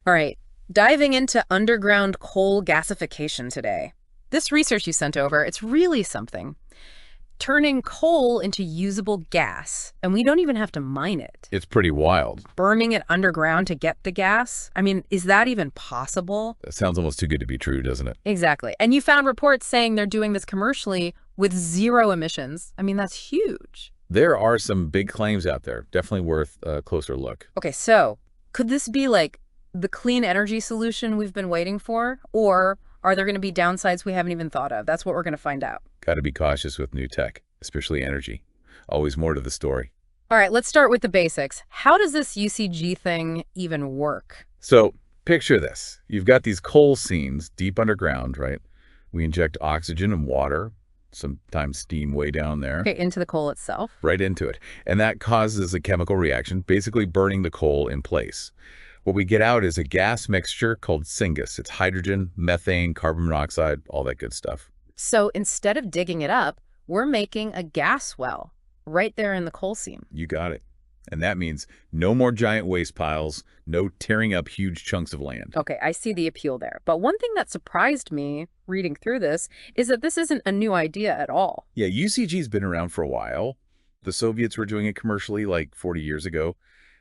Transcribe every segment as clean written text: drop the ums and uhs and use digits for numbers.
All right, diving into underground coal gasification today. This research you sent over, it's really something. Turning coal into usable gas, and we don't even have to mine it. It's pretty wild. Burning it underground to get the gas? I mean, is that even possible? That sounds almost too good to be true, doesn't it? Exactly. And you found reports saying they're doing this commercially with zero emissions. I mean, that's huge. There are some big claims out there. Definitely worth a closer look. Okay, so could this be like the clean energy solution we've been waiting for? Or are there going to be downsides we haven't even thought of? That's what we're going to find out. Got to be cautious with new tech, especially energy. Always more to the story. All right, let's start with the basics. How does this UCG thing even work? So picture this. You've got these coal seams deep underground, right? We inject oxygen and water, sometimes steam way down there, Okay, into the coal itself. right into it. And that causes a chemical reaction, basically burning the coal in place. What we get out is a gas mixture called syngas. It's hydrogen, methane, carbon monoxide, all that good stuff. So instead of digging it up, we're making a gas well right there in the coal seam. You got it. And that means no more giant waste piles, no tearing up huge chunks of land. Okay, I see the appeal there. But one thing that surprised me reading through this is that this isn't a new idea at all. Yeah, UCG's been around for a while. The Soviets were doing it commercially like 40 years ago.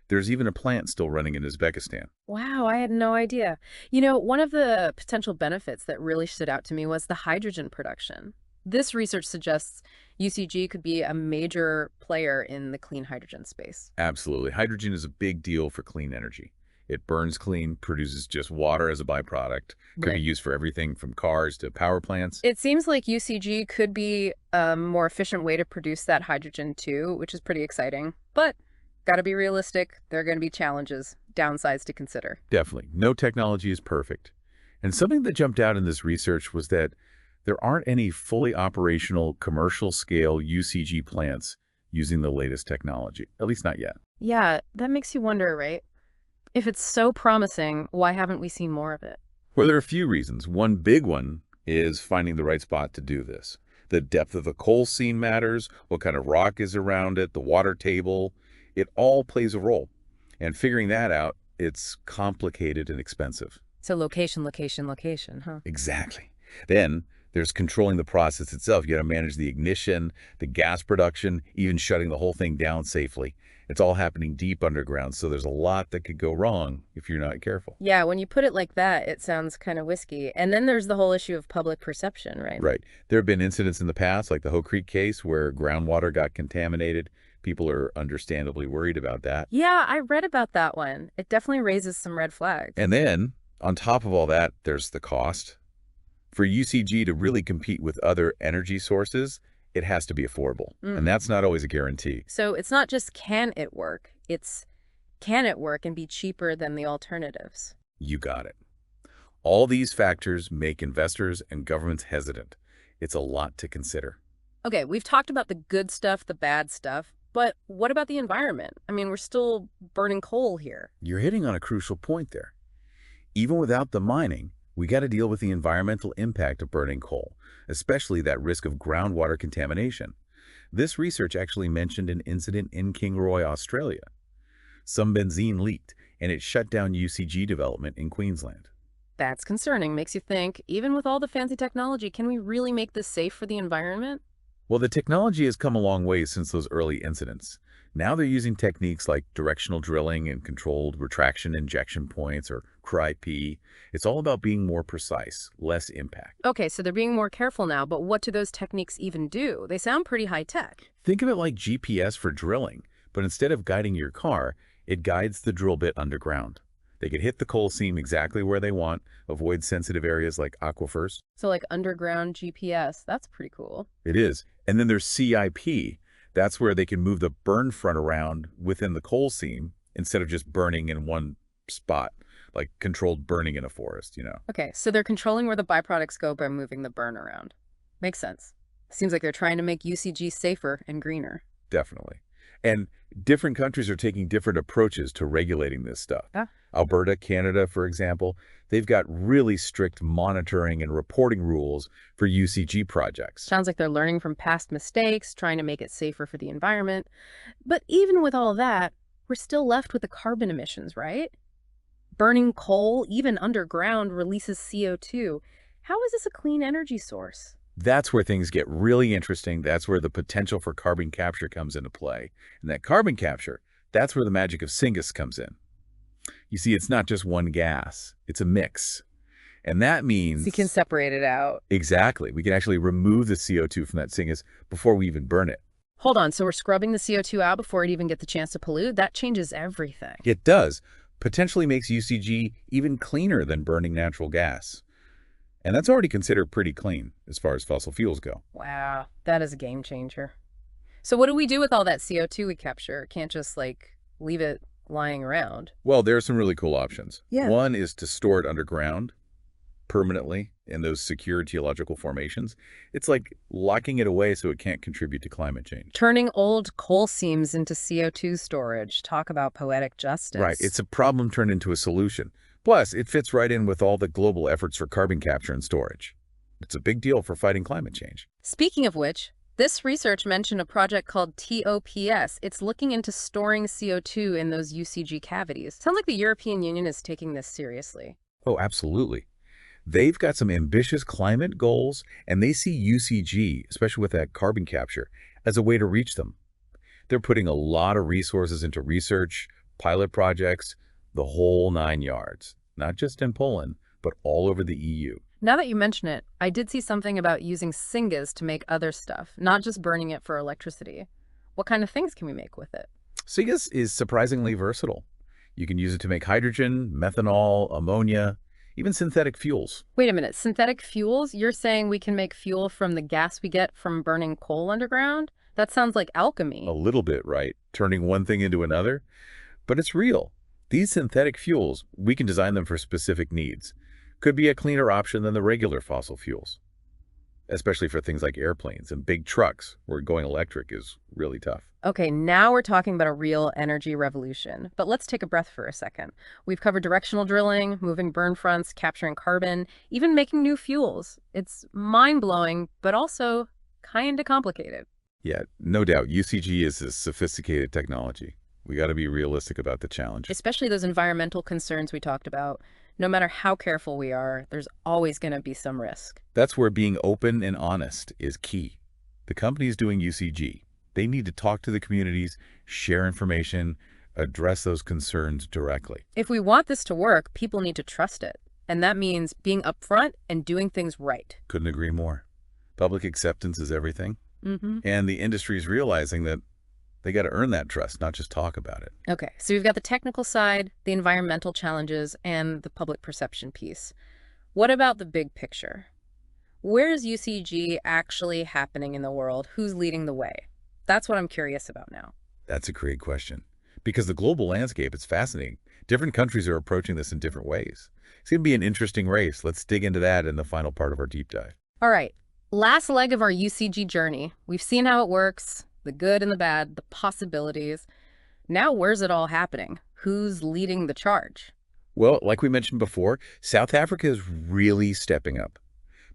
There's even a plant still running in Uzbekistan. Wow, I had no idea. You know, one of the potential benefits that really stood out to me was the hydrogen production. This research suggests UCG could be a major player in the clean hydrogen space. Absolutely. Hydrogen is a big deal for clean energy. It burns clean, produces just water as a byproduct, could be Right. used for everything from cars to power plants. It seems like UCG could be a more efficient way to produce that hydrogen too, which is pretty exciting. But got to be realistic. There are going to be challenges, downsides to consider. Definitely. No technology is perfect. And something that jumped out in this research was that there aren't any fully operational commercial scale UCG plants using the latest technology, at least not yet. Yeah, that makes you wonder, right? If it's so promising, why haven't we seen more of it? Well, there are a few reasons. One big one is finding the right spot to do this. The depth of the coal seam matters, what kind of rock is around it, the water table. It all plays a role. And figuring that out, it's complicated and expensive. So location, location, location, huh? Exactly. Then there's controlling the process itself. You got to manage the ignition, the gas production, even shutting the whole thing down safely. It's all happening deep underground, so there's a lot that could go wrong if you're not careful. Yeah, when you put it like that, it sounds kind of risky. And then there's the whole issue of public perception, right? Right. There have been incidents in the past, like the Hope Creek case, where groundwater got contaminated. People are understandably worried about that. Yeah, I read about that one. It definitely raises some red flags. And then, on top of all that, there's the cost. For UCG to really compete with other energy sources, it has to be affordable. And that's not always a guarantee. So it's not just can it work, it's can it work and be cheaper than the alternatives? You got it. All these factors make investors and governments hesitant. It's a lot to consider. Okay, we've talked about the good stuff, the bad stuff, but what about the environment? I mean, we're still burning coal here. You're hitting on a crucial point there. Even without the mining, we got to deal with the environmental impact of burning coal, especially that risk of groundwater contamination. This research actually mentioned an incident in Kingroy, Australia. Some benzene leaked, and it shut down UCG development in Queensland. That's concerning. Makes you think, even with all the fancy technology, can we really make this safe for the environment? Well, the technology has come a long way since those early incidents. Now they're using techniques like directional drilling and controlled retraction injection points, or CRI-P. It's all about being more precise, less impact. Okay, so they're being more careful now, but what do those techniques even do? They sound pretty high-tech. Think of it like GPS for drilling, but instead of guiding your car, it guides the drill bit underground. They can hit the coal seam exactly where they want, avoid sensitive areas like aquifers. So like underground GPS, that's pretty cool. It is. And then there's CIP. That's where they can move the burn front around within the coal seam instead of just burning in one spot, like controlled burning in a forest, Okay, so they're controlling where the byproducts go by moving the burn around. Makes sense. Seems like they're trying to make UCG safer and greener. Definitely. And different countries are taking different approaches to regulating this stuff. Yeah. Alberta, Canada, for example, they've got really strict monitoring and reporting rules for UCG projects. Sounds like they're learning from past mistakes, trying to make it safer for the environment. But even with all that, we're still left with the carbon emissions, right? Burning coal, even underground, releases CO2. How is this a clean energy source? That's where things get really interesting. That's where the potential for carbon capture comes into play. And that carbon capture, that's where the magic of syngas comes in. You see, it's not just one gas, it's a mix. And that So you can means, separate it out. exactly, we can actually remove the CO2 from that syngas before we even burn it. Hold on, so we're scrubbing the CO2 out before it even gets the chance to pollute? That changes everything. It does, potentially makes UCG even cleaner than burning natural gas. And that's already considered pretty clean as far as fossil fuels go. Wow, that is a game changer. So what do we do with all that CO2 we capture? Can't just, leave it lying around. Well, there are some really cool options. Yeah. One is to store it underground permanently in those secure geological formations. It's like locking it away so it can't contribute to climate change. Turning old coal seams into CO2 storage. Talk about poetic Right. justice. It's a problem turned into a solution. Plus, it fits right in with all the global efforts for carbon capture and storage. It's a big deal for fighting climate change. Speaking of which, this research mentioned a project called TOPS. It's looking into storing CO2 in those UCG cavities. Sounds like the European Union is taking this seriously. Oh, absolutely. They've got some ambitious climate goals, and they see UCG, especially with that carbon capture, as a way to reach them. They're putting a lot of resources into research, pilot projects, the whole 9 yards, not just in Poland, but all over the EU. Now that you mention it, I did see something about using syngas to make other stuff, not just burning it for electricity. What kind of things can we make with it? Syngas is surprisingly versatile. You can use it to make hydrogen, methanol, ammonia, even synthetic fuels. Wait a minute, synthetic fuels? You're saying we can make fuel from the gas we get from burning coal underground? That sounds like alchemy. A little bit, right? Turning one thing into another. But it's real. These synthetic fuels, we can design them for specific needs. Could be a cleaner option than the regular fossil fuels, especially for things like airplanes and big trucks where going electric is really tough. Okay, now we're talking about a real energy revolution. But let's take a breath for a second. We've covered directional drilling, moving burn fronts, capturing carbon, even making new fuels. It's mind-blowing, but also kind of complicated. Yeah, no doubt, UCG is a sophisticated technology. We got to be realistic about the challenge. Especially those environmental concerns we talked about. No matter how careful we are, there's always going to be some risk. That's where being open and honest is key. The companies doing UCG, they need to talk to the communities, share information, address those concerns directly. If we want this to work, people need to trust it. And that means being upfront and doing things right. Couldn't agree more. Public acceptance is everything. Mm-hmm. And the industry's realizing that they got to earn that trust, not just talk about it. Okay, so we've got the technical side, the environmental challenges, and the public perception piece. What about the big picture? Where is UCG actually happening in the world? Who's leading the way? That's what I'm curious about now. That's a great question. Because the global landscape is fascinating. Different countries are approaching this in different ways. It's going to be an interesting race. Let's dig into that in the final part of our deep dive. All right, last leg of our UCG journey. We've seen how it works, the good and the bad, the possibilities. Now, where's it all happening? Who's leading the charge? Well, like we mentioned before, South Africa is really stepping up,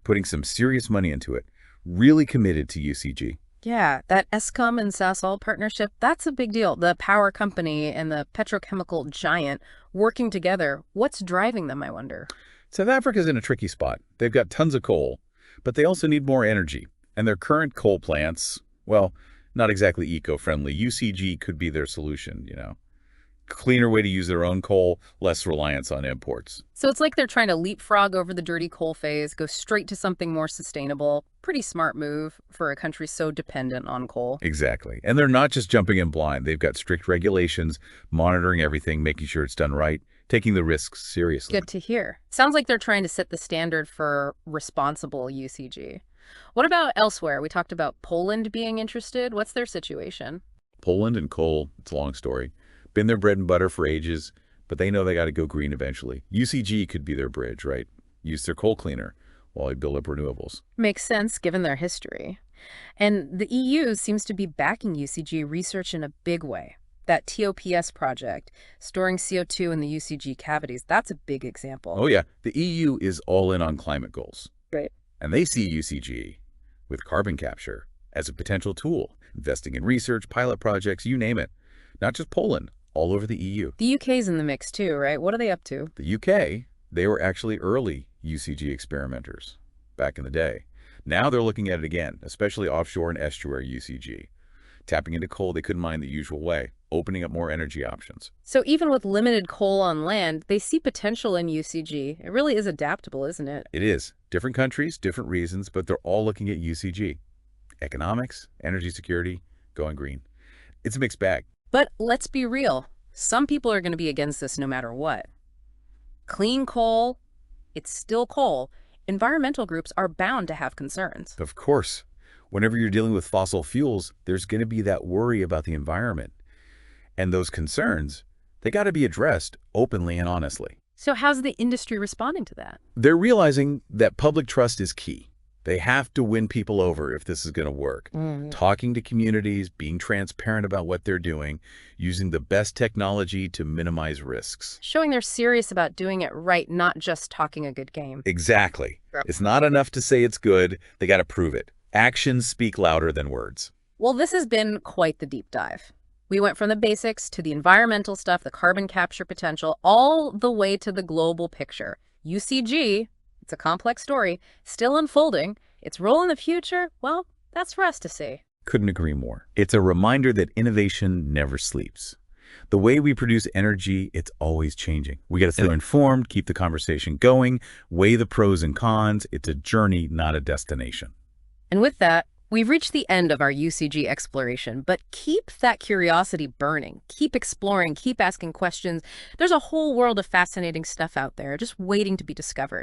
putting some serious money into it, really committed to UCG. Yeah, that Eskom and Sasol partnership, that's a big deal. The power company and the petrochemical giant working together. What's driving them, I wonder? South Africa's in a tricky spot. They've got tons of coal, but they also need more energy. And their current coal plants, well, not exactly eco-friendly. UCG could be their solution, Cleaner way to use their own coal, less reliance on imports. So it's like they're trying to leapfrog over the dirty coal phase, go straight to something more sustainable. Pretty smart move for a country so dependent on coal. Exactly. And they're not just jumping in blind. They've got strict regulations, monitoring everything, making sure it's done right, taking the risks seriously. Good to hear. Sounds like they're trying to set the standard for responsible UCG. What about elsewhere? We talked about Poland being interested. What's their situation? Poland and coal, it's a long story. Been their bread and butter for ages, but they know they got to go green eventually. UCG could be their bridge, right? Use their coal cleaner while they build up renewables. Makes sense given their history. And the EU seems to be backing UCG research in a big way. That TOPS project, storing CO2 in the UCG cavities, that's a big example. Oh yeah, the EU is all in on climate goals. Right. And they see UCG with carbon capture as a potential tool, investing in research, pilot projects, you name it. Not just Poland, all over the EU. The UK's in the mix too, right? What are they up to? The UK, they were actually early UCG experimenters back in the day. Now they're looking at it again, especially offshore and estuary UCG. Tapping into coal they couldn't mine the usual way, opening up more energy options. So even with limited coal on land, they see potential in UCG. It really is adaptable, isn't it? It is. Different countries, different reasons, but they're all looking at UCG. Economics, energy security, going green. It's a mixed bag. But let's be real. Some people are going to be against this no matter what. Clean coal, it's still coal. Environmental groups are bound to have concerns. Of course, whenever you're dealing with fossil fuels, there's going to be that worry about the environment. And those concerns, they got to be addressed openly and honestly. So how's the industry responding to that? They're realizing that public trust is key. They have to win people over if this is going to work. Talking to communities, being transparent about what they're doing, using the best technology to minimize risks. Showing they're serious about doing it right, not just talking a good game. Exactly. Yep. It's not enough to say it's good. They got to prove it. Actions speak louder than words. Well, this has been quite the deep dive. We went from the basics to the environmental stuff, the carbon capture potential, all the way to the global picture. UCG, it's a complex story, still unfolding. Its role in the future, well, that's for us to see. Couldn't agree more. It's a reminder that innovation never sleeps. The way we produce energy, it's always changing. We got to stay informed, keep the conversation going, weigh the pros and cons. It's a journey, not a destination. And with that, we've reached the end of our UCG exploration, but keep that curiosity burning. Keep exploring, keep asking questions. There's a whole world of fascinating stuff out there just waiting to be discovered.